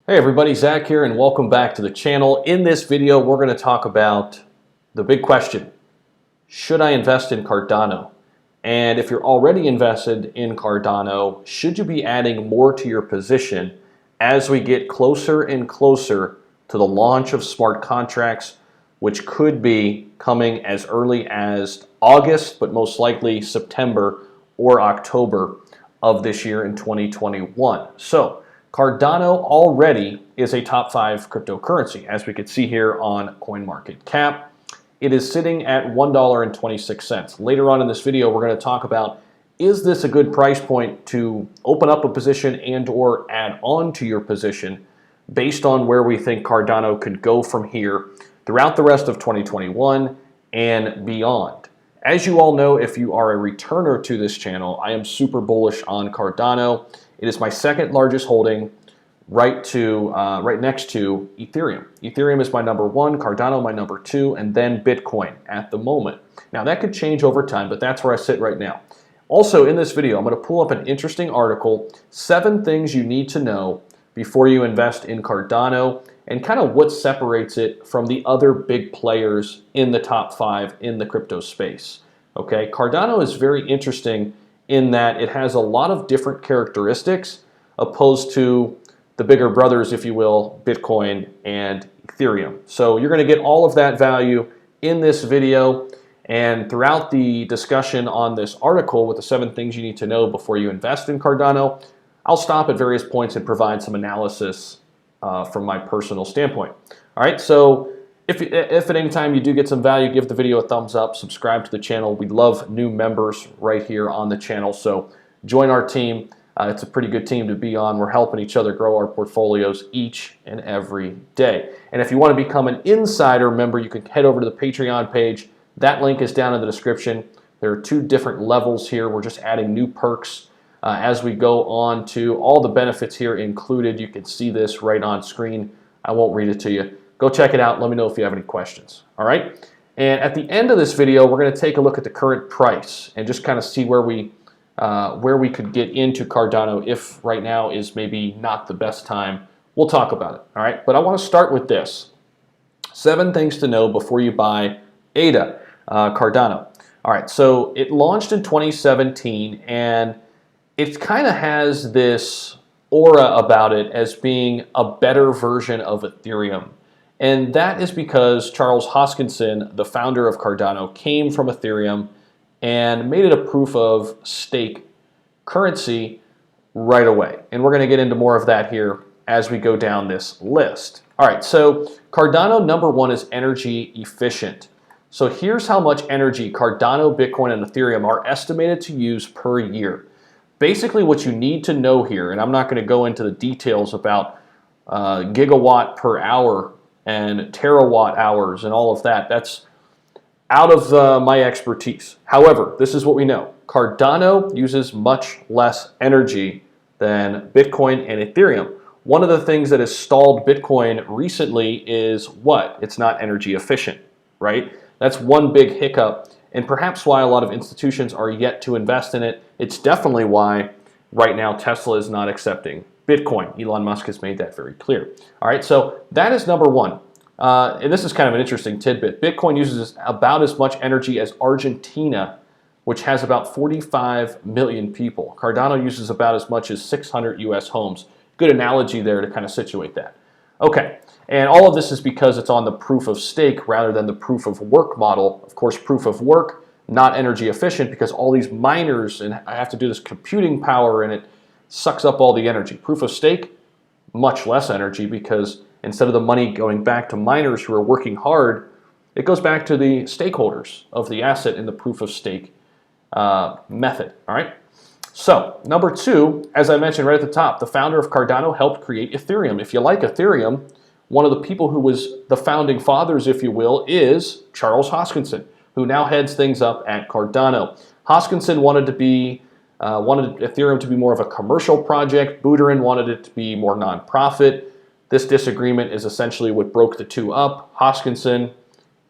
Hey everybody, Zach here and welcome back to the channel. In this video, we're going to talk about the big question. Should I invest in Cardano? And if you're already invested in Cardano, should you be adding more to your position as we get closer and closer to the launch of smart contracts, which could be coming as early as August, but most likely September or October of this year in 2021. So Cardano already is a top 5 cryptocurrency, as we can see here on CoinMarketCap. It is sitting at $1.26. Later on in this video, we're going to talk about, is this a good price point to open up a position and or add on to your position based on where we think Cardano could go from here throughout the rest of 2021 and beyond. As you all know, if you are a returner to this channel, I am super bullish on Cardano. It is my second largest holding, right next to Ethereum. Ethereum is my number 1, Cardano my number 2, and then Bitcoin at the moment. Now that could change over time, but that's where I sit right now. Also in this video, I'm going to pull up an interesting article, 7 things you need to know before you invest in Cardano, and kind of what separates it from the other big players in the top 5 in the crypto space. Okay, Cardano is very interesting in that it has a lot of different characteristics opposed to the bigger brothers, if you will, Bitcoin and Ethereum. So you're going to get all of that value in this video, and throughout the discussion on this article with the 7 things you need to know before you invest in Cardano, I'll stop at various points and provide some analysis from my personal standpoint. All right, so if at any time you do get some value, give the video a thumbs up, subscribe to the channel. We love new members right here on the channel, so join our team. It's a pretty good team to be on. We're helping each other grow our portfolios each and every day. And if you want to become an insider member, you can head over to the Patreon page. That link is down in the description. There are 2 different levels here. We're just adding new perks as we go on to all the benefits here included. You can see this right on screen. I won't read it to you. Go check it out. Let me know if you have any questions. All right. And at the end of this video, we're going to take a look at the current price and just kind of see where we could get into Cardano if right now is maybe not the best time. We'll talk about it. All right. But I want to start with this. 7 things to know before you buy ADA, Cardano. All right. So it launched in 2017 and it kind of has this aura about it as being a better version of Ethereum. And that is because Charles Hoskinson, the founder of Cardano, came from Ethereum and made it a proof of stake currency right away. And we're going to get into more of that here as we go down this list. All right, so Cardano, number 1, is energy efficient. So here's how much energy Cardano, Bitcoin, and Ethereum are estimated to use per year. Basically what you need to know here, and I'm not going to go into the details about gigawatt per hour and terawatt hours and all of that. That's out of my expertise. However, this is what we know. Cardano uses much less energy than Bitcoin and Ethereum. One of the things that has stalled Bitcoin recently is what? It's not energy efficient, right? That's one big hiccup, and perhaps why a lot of institutions are yet to invest in it. It's definitely why right now Tesla is not accepting Bitcoin. Elon Musk has made that very clear. All right, so that is number 1. And this is kind of an interesting tidbit. Bitcoin uses about as much energy as Argentina, which has about 45 million people. Cardano uses about as much as 600 US homes. Good analogy there to kind of situate that. Okay, and all of this is because it's on the proof of stake rather than the proof of work model. Of course, proof of work, not energy efficient because all these miners, and I have to do this computing power and it sucks up all the energy. Proof of stake, much less energy because instead of the money going back to miners who are working hard, it goes back to the stakeholders of the asset in the proof of stake method. All right. So number 2, as I mentioned right at the top, the founder of Cardano helped create Ethereum. If you like Ethereum, one of the people who was the founding fathers, if you will, is Charles Hoskinson, who now heads things up at Cardano. Hoskinson wanted Ethereum to be more of a commercial project. Buterin wanted it to be more nonprofit. This disagreement is essentially what broke the 2 up. Hoskinson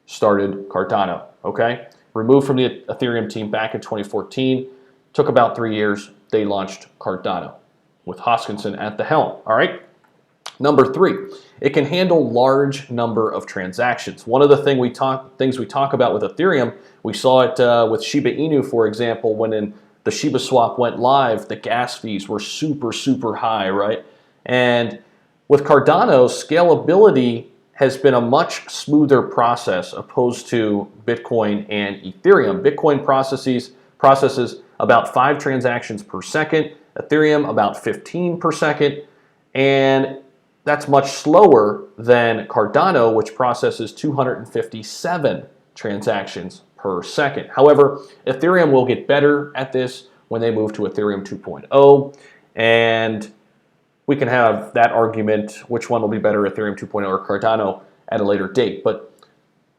started Cardano, okay? Removed from the Ethereum team back in 2014. Took about 3 years. They launched Cardano with Hoskinson at the helm, all right? Number 3, it can handle large number of transactions. One of the things we talk about with Ethereum, we saw it with Shiba Inu, for example, when the Shiba swap went live, the gas fees were super, super high, right? And with Cardano, scalability has been a much smoother process opposed to Bitcoin and Ethereum. Bitcoin processes about 5 transactions per second, Ethereum about 15 per second, and that's much slower than Cardano, which processes 257 transactions per second. However, Ethereum will get better at this when they move to Ethereum 2.0, and we can have that argument, which one will be better, Ethereum 2.0 or Cardano, at a later date. But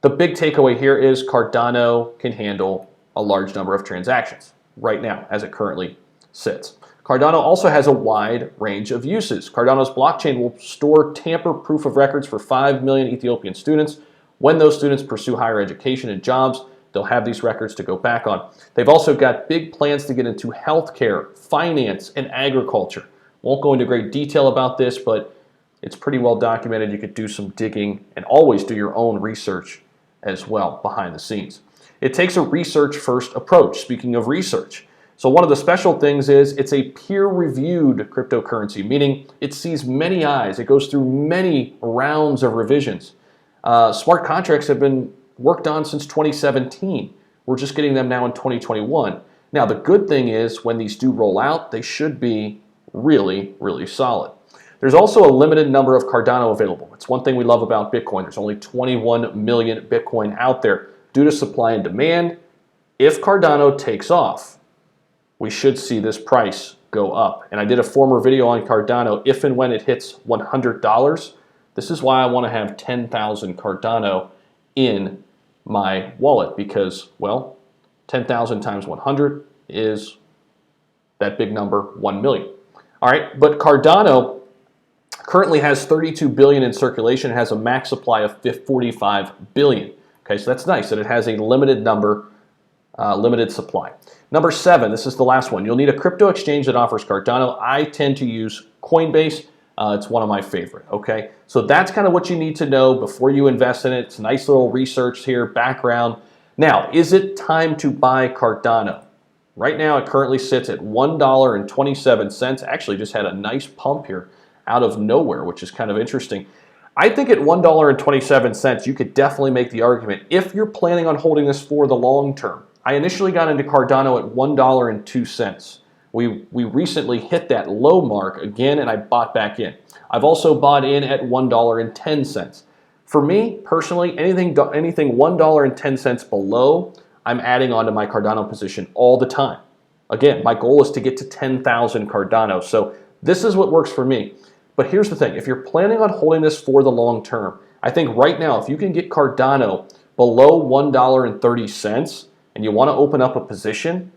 the big takeaway here is Cardano can handle a large number of transactions right now, as it currently sits. Cardano also has a wide range of uses. Cardano's blockchain will store tamper-proof of records for 5 million Ethiopian students. When those students pursue higher education and jobs, they'll have these records to go back on. They've also got big plans to get into healthcare, finance, and agriculture. Won't go into great detail about this, but it's pretty well documented. You could do some digging and always do your own research as well behind the scenes. It takes a research-first approach, speaking of research. So one of the special things is it's a peer-reviewed cryptocurrency, meaning it sees many eyes. It goes through many rounds of revisions. Smart contracts have been worked on since 2017. We're just getting them now in 2021. Now, the good thing is when these do roll out, they should be really, really solid. There's also a limited number of Cardano available. It's one thing we love about Bitcoin. There's only 21 million Bitcoin out there due to supply and demand. If Cardano takes off, we should see this price go up. And I did a former video on Cardano, if and when it hits $100. This is why I want to have 10,000 Cardano in my wallet because, well, 10,000 times 100 is that big number, 1 million. All right, but Cardano currently has 32 billion in circulation, has a max supply of 45 billion. Okay, so that's nice that it has a limited number, limited supply. Number 7, this is the last one. You'll need a crypto exchange that offers Cardano. I tend to use Coinbase. It's one of my favorite, okay? So that's kind of what you need to know before you invest in it. It's a nice little research here, background. Now, is it time to buy Cardano? Right now, it currently sits at $1.27. Actually, just had a nice pump here out of nowhere, which is kind of interesting. I think at $1.27, you could definitely make the argument if you're planning on holding this for the long term. I initially got into Cardano at $1.02. We recently hit that low mark again, and I bought back in. I've also bought in at $1.10. For me, personally, anything $1.10 below, I'm adding onto my Cardano position all the time. Again, my goal is to get to 10,000 Cardano. So this is what works for me. But here's the thing. If you're planning on holding this for the long term, I think right now, if you can get Cardano below $1.30 and you want to open up a position,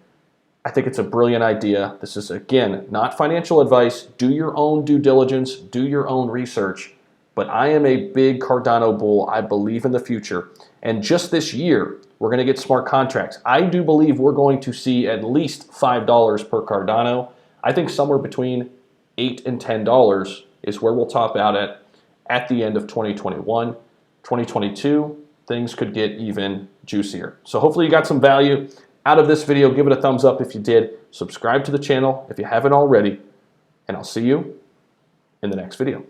I think it's a brilliant idea. This is, again, not financial advice. Do your own due diligence. Do your own research. But I am a big Cardano bull. I believe in the future. And just this year, we're going to get smart contracts. I do believe we're going to see at least $5 per Cardano. I think somewhere between $8 and $10 is where we'll top out at the end of 2021. 2022, things could get even juicier. So hopefully you got some value out of this video. Give it a thumbs up if you did. Subscribe to the channel if you haven't already. And I'll see you in the next video.